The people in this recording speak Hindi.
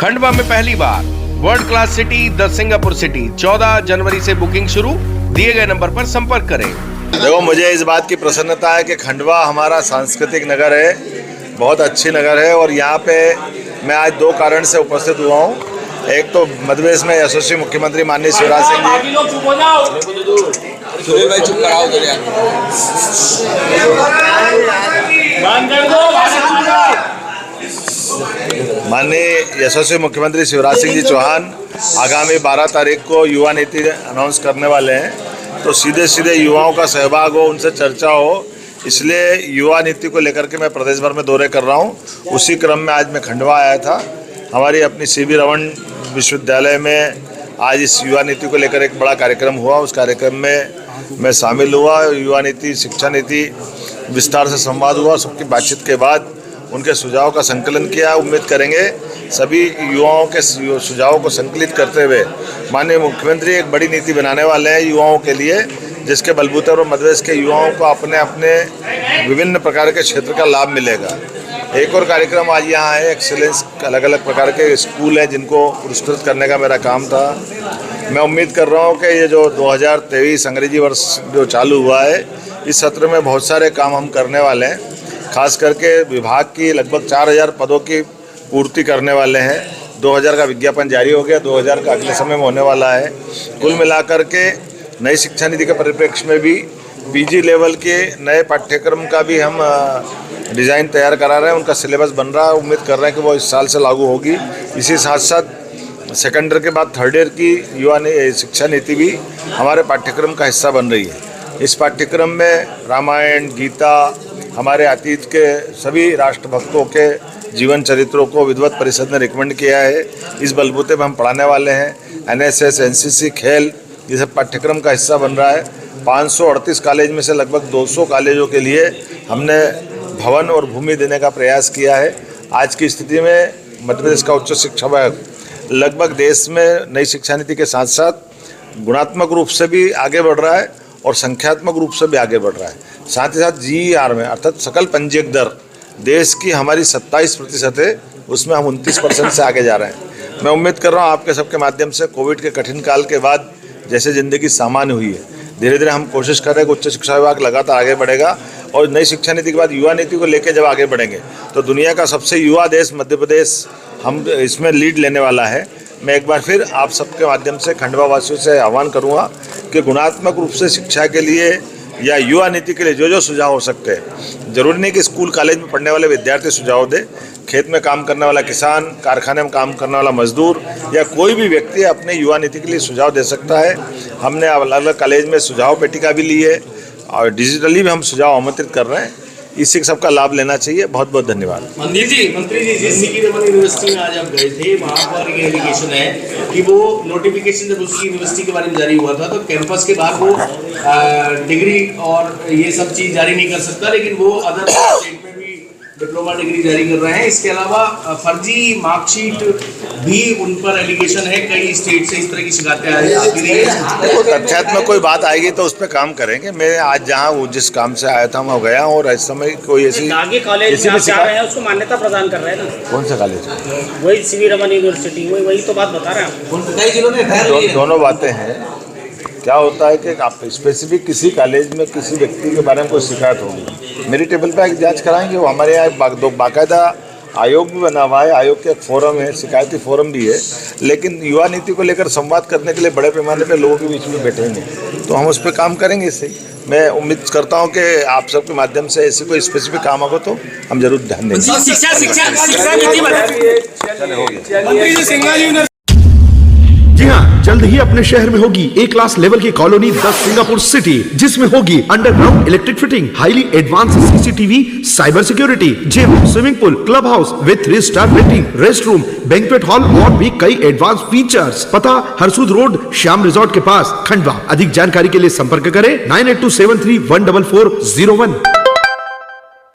खंडवा में पहली बार world class city the Singapore city 14 जनवरी से बुकिंग शुरू। दिए गए नंबर पर संपर्क करें। देखो, मुझे इस बात की प्रसन्नता है कि खंडवा हमारा सांस्कृतिक नगर है, बहुत अच्छी नगर है। और यहाँ पे मैं आज दो कारण से उपस्थित हुआ हूँ। एक तो मध्य प्रदेश में यशस्वी मुख्यमंत्री माननीय शिवराज सिंह जी, माननीय यशस्वी मुख्यमंत्री शिवराज सिंह जी चौहान आगामी 12 तारीख को युवा नीति अनाउंस करने वाले हैं। तो सीधे सीधे युवाओं का सहभाग हो, उनसे चर्चा हो, इसलिए युवा नीति को लेकर के मैं प्रदेश भर में दौरे कर रहा हूँ। उसी क्रम में आज मैं खंडवा आया था। हमारी अपनी सीवी रमन विश्वविद्यालय में आज इस युवा नीति को लेकर एक बड़ा कार्यक्रम हुआ। उस कार्यक्रम में मैं शामिल हुआ। युवा नीति, शिक्षा नीति विस्तार से संवाद हुआ। सबकी बातचीत के बाद उनके सुझाव का संकलन किया। उम्मीद करेंगे सभी युवाओं के सुझावों को संकलित करते हुए माननीय मुख्यमंत्री एक बड़ी नीति बनाने वाले हैं युवाओं के लिए, जिसके बलबूते पर मध्य प्रदेश के युवाओं को अपने अपने विभिन्न प्रकार के क्षेत्र का लाभ मिलेगा। एक और कार्यक्रम आज यहाँ है, एक्सीलेंस, अलग अलग प्रकार के स्कूल हैं जिनको पुरस्कृत करने का मेरा काम था। मैं उम्मीद कर रहा हूँ कि ये जो 2023 अंग्रेजी वर्ष जो चालू हुआ है, इस सत्र में बहुत सारे काम हम करने वाले हैं। खास करके विभाग की लगभग 4000 पदों की पूर्ति करने वाले हैं। 2000 का विज्ञापन जारी हो गया, 2000 का अगले समय में होने वाला है। कुल मिलाकर के नई शिक्षा नीति के परिप्रेक्ष्य में भी पीजी लेवल के नए पाठ्यक्रम का भी हम डिज़ाइन तैयार करा रहे हैं। उनका सिलेबस बन रहा है। उम्मीद कर रहे हैं कि वो इस साल से लागू होगी। इसी साथ साथ सेकेंड ईयर के बाद थर्ड ईयर की युवा शिक्षा नीति भी हमारे पाठ्यक्रम का हिस्सा बन रही है। इस पाठ्यक्रम में रामायण, गीता, हमारे अतीत के सभी राष्ट्रभक्तों के जीवन चरित्रों को विद्वत परिषद ने रिकमेंड किया है। इस बलबूते पर हम पढ़ाने वाले हैं। एनएसएस, एनसीसी, खेल, ये सब पाठ्यक्रम का हिस्सा बन रहा है। 538 कॉलेज में से लगभग 200 कॉलेजों के लिए हमने भवन और भूमि देने का प्रयास किया है। आज की स्थिति में मध्य प्रदेश का उच्च शिक्षा विभाग लगभग देश में नई शिक्षा नीति के साथ साथ गुणात्मक रूप से भी आगे बढ़ रहा है और संख्यात्मक रूप से भी आगे बढ़ रहा है। साथ ही साथ जीईआर में, अर्थात सकल पंजीयक दर, देश की हमारी 27% है, उसमें हम 29% से आगे जा रहे हैं। मैं उम्मीद कर रहा हूँ आपके सबके माध्यम से कोविड के कठिन काल के बाद जैसे ज़िंदगी सामान्य हुई है, धीरे धीरे हम कोशिश कर रहे हैं कि उच्च शिक्षा विभाग लगातार आगे बढ़ेगा। और नई शिक्षा नीति के बाद युवा नीति को लेकर जब आगे बढ़ेंगे तो दुनिया का सबसे युवा देश मध्य प्रदेश हम इसमें लीड लेने वाला है। मैं एक बार फिर आप सबके माध्यम से खंडवा वासियों से आह्वान करूँगा कि गुणात्मक रूप से शिक्षा के लिए या युवा नीति के लिए जो जो सुझाव हो सकते हैं, जरूरी नहीं कि स्कूल कॉलेज में पढ़ने वाले विद्यार्थी सुझाव दे, खेत में काम करने वाला किसान, कारखाने में काम करने वाला मजदूर या कोई भी व्यक्ति अपने युवा नीति के लिए सुझाव दे सकता है। हमने अलग अलग कॉलेज में सुझाव पेटिका भी ली है और डिजिटली भी हम सुझाव आमंत्रित कर रहे हैं। इसी सबका लाभ लेना चाहिए। बहुत बहुत धन्यवाद। मंत्री जी सीवी रमन यूनिवर्सिटी में आज आप गए थे, वहाँ पर ये एलिगेशन है कि वो नोटिफिकेशन जब उसकी यूनिवर्सिटी के बारे में जारी हुआ था तो कैंपस के बाहर वो डिग्री और ये सब चीज़ जारी नहीं कर सकता, लेकिन वो अदर स्टेट में भी डिप्लोमा डिग्री जारी कर रहे हैं। इसके अलावा फर्जी मार्कशीट भी उन पर एलिगेशन है। कई स्टेट से इस तरह की शिकायतें आती रही है। देखो, तथ्यात्मक में कोई बात आएगी तो उस पर काम करेंगे। मैं आज जहाँ जिस काम से आया था वहाँ गया और इस समय कोई ऐसी कॉलेज में जा रहे हैं उसको मान्यता प्रदान कर रहे हैं ना। कौन सा कॉलेज? वही सीवी रमन यूनिवर्सिटी, वही तो बात बता रहे हैं। कई जिलों में दोनों बातें हैं। क्या होता है कि आप स्पेसिफिक किसी कॉलेज में किसी व्यक्ति के बारे में कोई शिकायत होगी, मेरी टेबल पे जांच कराएंगे। वो हमारे यहाँ बाकायदा आयोग भी बना हुआ है, आयोग के एक फोरम है, शिकायती फोरम भी है। लेकिन युवा नीति को लेकर संवाद करने के लिए बड़े पैमाने पे लोगों के बीच में बैठेंगे तो हम उस पर काम करेंगे। इससे मैं उम्मीद करता हूँ कि आप सबके माध्यम से ऐसी कोई स्पेसिफिक काम होगा तो हम जरूर ध्यान देंगे। जी हाँ, जल्द ही अपने शहर में होगी A क्लास लेवल की कॉलोनी द सिंगापुर सिटी, जिसमें होगी underground electric fitting, highly advance CCTV, cyber security, gym, swimming pool, club house with 3 star rating, rest room, banquet hall और भी कई एडवांस फीचर्स। पता हरसूद रोड, श्याम रिजॉर्ट के पास, खंडवा। अधिक जानकारी के लिए संपर्क करें 9827314401।